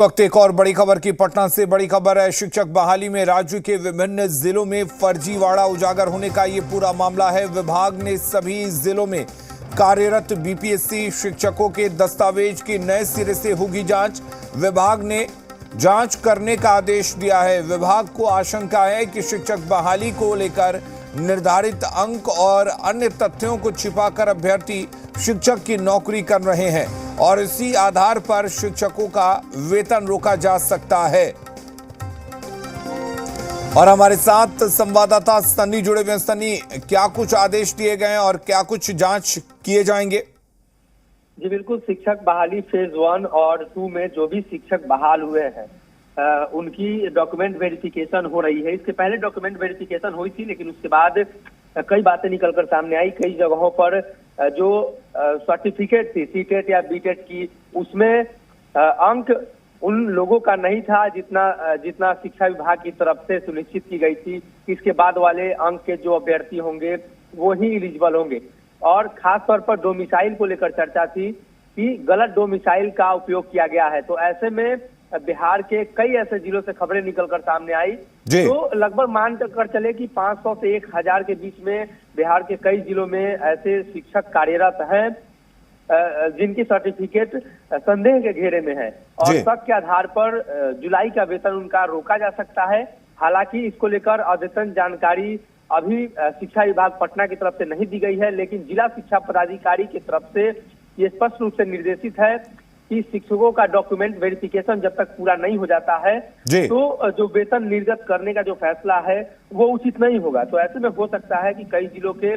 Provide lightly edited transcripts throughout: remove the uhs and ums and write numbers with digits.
वक्त एक और बड़ी खबर की पटना से बड़ी खबर है। शिक्षक बहाली में राज्य के विभिन्न जिलों में फर्जीवाड़ा उजागर होने का ये पूरा मामला है। विभाग ने सभी जिलों में कार्यरत बीपीएससी शिक्षकों के दस्तावेज की नए सिरे से होगी जांच। विभाग ने जांच करने का आदेश दिया है। विभाग को आशंका है कि शिक्षक बहाली को लेकर निर्धारित अंक और अन्य तथ्यों को छिपाकर अभ्यर्थी शिक्षक की नौकरी कर रहे हैं और इसी आधार पर शिक्षकों का वेतन रोका जा सकता है। और हमारे साथ संवाददाता सन्नी जुड़े हुए हैं। सन्नी, क्या कुछ आदेश दिए गए हैं और क्या कुछ जांच किए जाएंगे? जी बिल्कुल, शिक्षक बहाली फेज 1 और 2 में जो भी शिक्षक बहाल हुए हैं उनकी डॉक्यूमेंट वेरिफिकेशन हो रही है। इसके पहले डॉक्यूमेंट वेरिफिकेशन हुई थी, लेकिन उसके बाद कई बातें निकलकर सामने आई। कई जगहों पर जो सर्टिफिकेट थी सीटेट या बीटेट की, उसमें अंक उन लोगों का नहीं था जितना शिक्षा विभाग की तरफ से सुनिश्चित की गई थी। इसके बाद वाले अंक के जो अभ्यर्थी होंगे वो ही एलिजिबल होंगे। और खास तौर पर डोमिसाइल को लेकर चर्चा थी कि गलत डोमिसाइल का उपयोग किया गया है। तो ऐसे में बिहार के कई ऐसे जिलों से खबरें निकलकर सामने आई। तो लगभग मान कर चले कि 500 से 1000 के बीच में बिहार के कई जिलों में ऐसे शिक्षक कार्यरत हैं जिनकी सर्टिफिकेट संदेह के घेरे में है और शक के आधार पर जुलाई का वेतन उनका रोका जा सकता है। हालांकि इसको लेकर अद्यतन जानकारी अभी शिक्षा विभाग पटना की तरफ से नहीं दी गई है, लेकिन जिला शिक्षा पदाधिकारी की तरफ से ये स्पष्ट रूप से निर्देशित है कि शिक्षकों का डॉक्यूमेंट वेरिफिकेशन जब तक पूरा नहीं हो जाता है तो जो वेतन निर्गत करने का जो फैसला है वो उचित नहीं होगा। तो ऐसे में हो सकता है कि कई जिलों के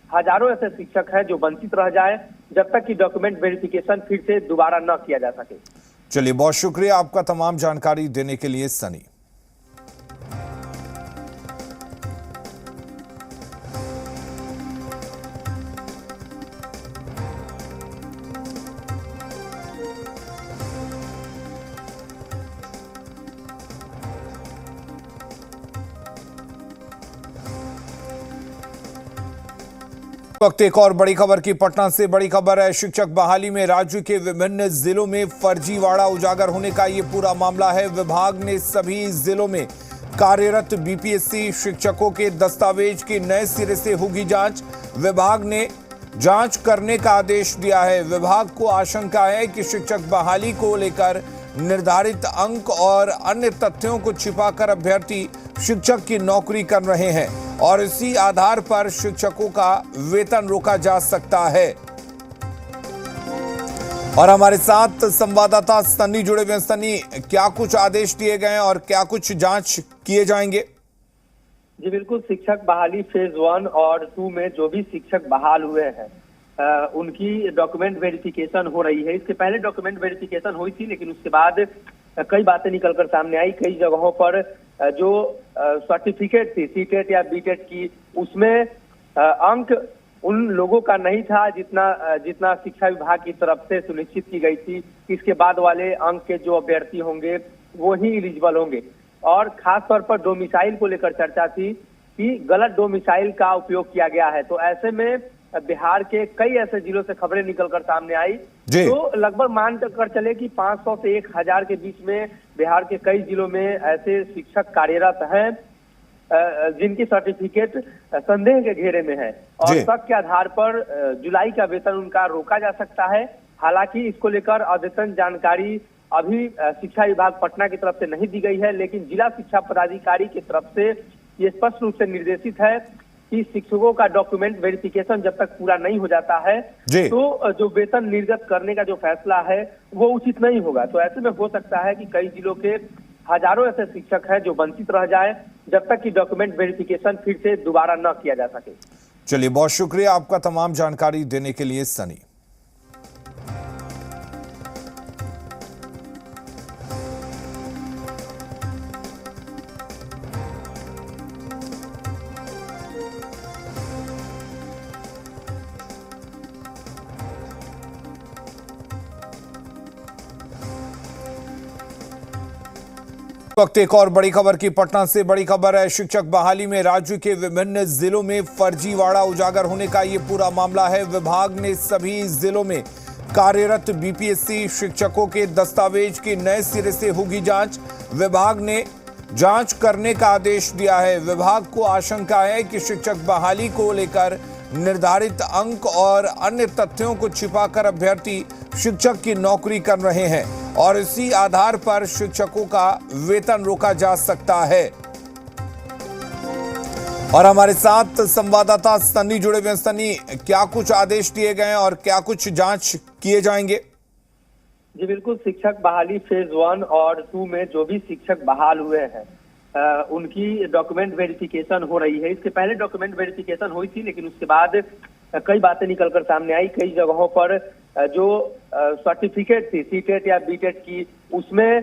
हजारों ऐसे शिक्षक हैं जो वंचित रह जाएं जब तक कि डॉक्यूमेंट वेरिफिकेशन फिर से दोबारा न किया जा सके। चलिए, बहुत शुक्रिया आपका तमाम जानकारी देने के लिए सनी। वक्त एक और बड़ी खबर की पटना से बड़ी खबर है। शिक्षक बहाली में राज्य के विभिन्न जिलों में फर्जीवाड़ा उजागर होने का ये पूरा मामला है। विभाग ने सभी जिलों में कार्यरत बीपीएससी शिक्षकों के दस्तावेज की नए सिरे से होगी जांच। विभाग ने जांच करने का आदेश दिया है। विभाग को आशंका है कि शिक्षक बहाली को लेकर निर्धारित अंक और अन्य तथ्यों को छिपाकर अभ्यर्थी शिक्षक की नौकरी कर रहे हैं और इसी आधार पर शिक्षकों का वेतन रोका जा सकता है। और हमारे साथ संवाददाता सन्नी जुड़े हुए हैं। सन्नी, क्या कुछ आदेश दिए गए हैं और क्या कुछ जांच किए जाएंगे? जी बिल्कुल, शिक्षक बहाली फेज 1 और 2 में जो भी शिक्षक बहाल हुए हैं उनकी डॉक्यूमेंट वेरिफिकेशन हो रही है। इसके पहले डॉक्यूमेंट वेरिफिकेशन हुई थी, लेकिन उसके बाद कई बातें निकलकर सामने आई। कई जगहों पर जो सर्टिफिकेट थी सीटेट या बीटेट की, उसमें अंक उन लोगों का नहीं था जितना शिक्षा विभाग की तरफ से सुनिश्चित की गई थी। इसके बाद वाले अंक के जो अभ्यर्थी होंगे वो ही एलिजिबल होंगे। और खास तौर पर डोमिसाइल को लेकर चर्चा थी कि गलत डोमिसाइल का उपयोग किया गया है। तो ऐसे में बिहार के कई ऐसे जिलों से खबरें निकलकर सामने आई। तो लगभग मान कर चले कि 500 से 1000 के बीच में बिहार के कई जिलों में ऐसे शिक्षक कार्यरत हैं जिनकी सर्टिफिकेट संदेह के घेरे में है और शक के आधार पर जुलाई का वेतन उनका रोका जा सकता है। हालांकि इसको लेकर अद्यतन जानकारी अभी शिक्षा विभाग पटना की तरफ से नहीं दी गई है, लेकिन जिला शिक्षा पदाधिकारी की तरफ से ये स्पष्ट रूप से निर्देशित है कि शिक्षकों का डॉक्यूमेंट वेरिफिकेशन जब तक पूरा नहीं हो जाता है तो जो वेतन निर्गत करने का जो फैसला है वो उचित नहीं होगा। तो ऐसे में हो सकता है कि कई जिलों के हजारों ऐसे शिक्षक हैं जो वंचित रह जाएं जब तक कि डॉक्यूमेंट वेरिफिकेशन फिर से दोबारा न किया जा सके। चलिए, बहुत शुक्रिया आपका तमाम जानकारी देने के लिए सनी। वक्त एक और बड़ी खबर की पटना से बड़ी खबर है। शिक्षक बहाली में राज्य के विभिन्न जिलों में फर्जीवाड़ा उजागर होने का ये पूरा मामला है। विभाग ने सभी जिलों में कार्यरत बीपीएससी शिक्षकों के दस्तावेज की नए सिरे से होगी जांच। विभाग ने जांच करने का आदेश दिया है। विभाग को आशंका है कि शिक्षक बहाली को लेकर निर्धारित अंक और अन्य तथ्यों को छिपाकर अभ्यर्थी शिक्षक की नौकरी कर रहे हैं और इसी आधार पर शिक्षकों का वेतन रोका जा सकता है। और हमारे साथ संवाददाता सन्नी जुड़े हुए हैं। सन्नी, क्या कुछ आदेश दिए गए हैं और क्या कुछ जांच किए जाएंगे? जी बिल्कुल, शिक्षक बहाली फेज 1 और 2 में जो भी शिक्षक बहाल हुए हैं उनकी डॉक्यूमेंट वेरिफिकेशन हो रही है। इसके पहले डॉक्यूमेंट वेरिफिकेशन हुई थी, लेकिन उसके बाद कई बातें निकलकर सामने आई। कई जगहों पर जो सर्टिफिकेट थी सीटेट या बीटेट की, उसमें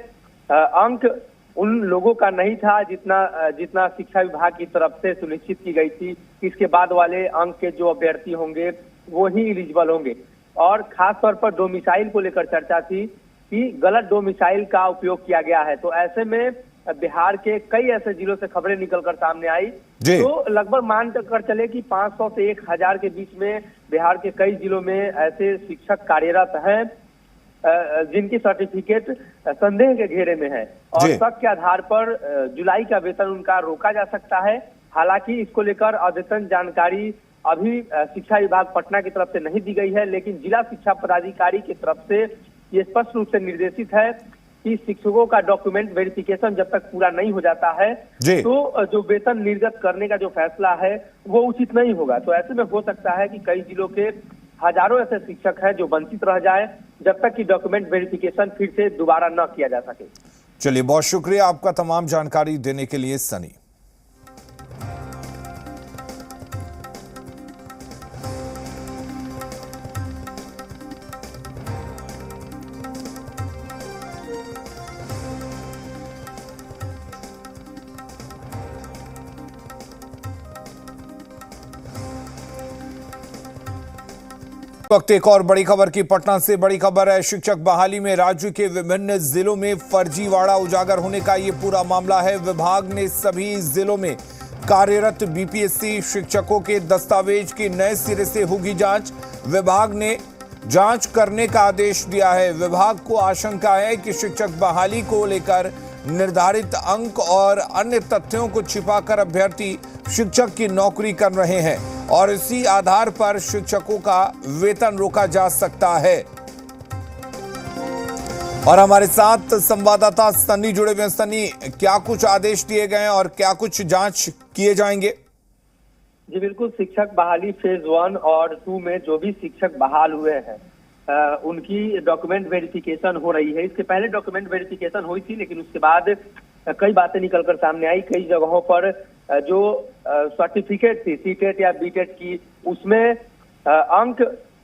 अंक उन लोगों का नहीं था जितना शिक्षा विभाग की तरफ से सुनिश्चित की गई थी। इसके बाद वाले अंक के जो अभ्यर्थी होंगे वो ही एलिजिबल होंगे। और खास तौर पर डोमिसाइल को लेकर चर्चा थी कि गलत डोमिसाइल का उपयोग किया गया है। तो ऐसे में बिहार के कई ऐसे जिलों से खबरें निकलकर सामने आई। तो लगभग मान कर चले कि 500 से 1000 के बीच में बिहार के कई जिलों में ऐसे शिक्षक कार्यरत हैं जिनकी सर्टिफिकेट संदेह के घेरे में है और शक के आधार पर जुलाई का वेतन उनका रोका जा सकता है। हालांकि इसको लेकर अद्यतन जानकारी अभी शिक्षा विभाग पटना की तरफ से नहीं दी गई है, लेकिन जिला शिक्षा पदाधिकारी की तरफ से ये स्पष्ट रूप से निर्देशित है कि शिक्षकों का डॉक्यूमेंट वेरिफिकेशन जब तक पूरा नहीं हो जाता है तो जो वेतन निर्गत करने का जो फैसला है वो उचित नहीं होगा। तो ऐसे में हो सकता है कि कई जिलों के हजारों ऐसे शिक्षक हैं जो वंचित रह जाए जब तक कि डॉक्यूमेंट वेरिफिकेशन फिर से दोबारा न किया जा सके। चलिए, बहुत शुक्रिया आपका तमाम जानकारी देने के लिए सनी। वक्त एक और बड़ी खबर की पटना से बड़ी खबर है। शिक्षक बहाली में राज्य के विभिन्न जिलों में फर्जीवाड़ा उजागर होने का ये पूरा मामला है। विभाग ने सभी जिलों में कार्यरत बीपीएससी शिक्षकों के दस्तावेज की नए सिरे से होगी जांच। विभाग ने जांच करने का आदेश दिया है। विभाग को आशंका है कि शिक्षक बहाली को लेकर निर्धारित अंक और अन्य तथ्यों को छिपाकर अभ्यर्थी शिक्षक की नौकरी कर रहे हैं और इसी आधार पर शिक्षकों का वेतन रोका जा सकता है। और हमारे साथ संवाददाता सन्नी जुड़े हुए हैं। सन्नी, क्या कुछ आदेश दिए गए हैं और क्या कुछ जांच किए जाएंगे? जी बिल्कुल, शिक्षक बहाली फेज 1 और 2 में जो भी शिक्षक बहाल हुए हैं उनकी डॉक्यूमेंट वेरिफिकेशन हो रही है। इसके पहले डॉक्यूमेंट वेरिफिकेशन हुई थी, लेकिन उसके बाद कई बातें निकलकर सामने आई। कई जगहों पर जो सर्टिफिकेट थी सीटेट या बीटेट की, उसमें अंक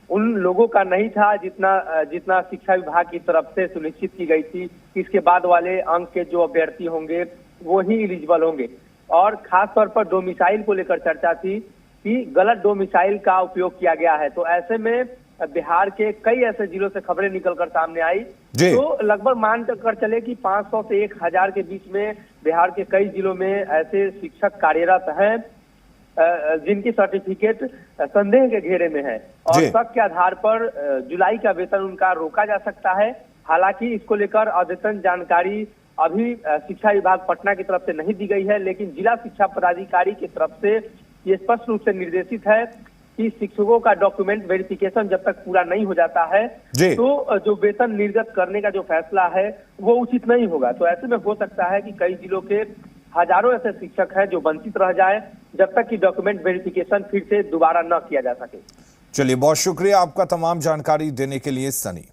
उन लोगों का नहीं था जितना शिक्षा विभाग की तरफ से सुनिश्चित की गई थी। इसके बाद वाले अंक के जो अभ्यर्थी होंगे वो ही एलिजिबल होंगे। और खास तौर पर डोमिसाइल को लेकर चर्चा थी कि गलत डोमिसाइल का उपयोग किया गया है। तो ऐसे में बिहार के कई ऐसे जिलों से खबरें निकलकर सामने आई। तो लगभग मान कर चले कि 500 से 1000 के बीच में बिहार के कई जिलों में ऐसे शिक्षक कार्यरत हैं जिनकी सर्टिफिकेट संदेह के घेरे में है और शक के आधार पर जुलाई का वेतन उनका रोका जा सकता है। हालांकि इसको लेकर अद्यतन जानकारी अभी शिक्षा विभाग पटना की तरफ से नहीं दी गई है, लेकिन जिला शिक्षा पदाधिकारी की तरफ से ये स्पष्ट रूप से निर्देशित है कि शिक्षकों का डॉक्यूमेंट वेरिफिकेशन जब तक पूरा नहीं हो जाता है तो जो वेतन निर्गत करने का जो फैसला है वो उचित नहीं होगा। तो ऐसे में हो सकता है कि कई जिलों के हजारों ऐसे शिक्षक हैं जो वंचित रह जाए जब तक कि डॉक्यूमेंट वेरिफिकेशन फिर से दोबारा न किया जा सके। चलिए, बहुत शुक्रिया आपका तमाम जानकारी देने के लिए सनी।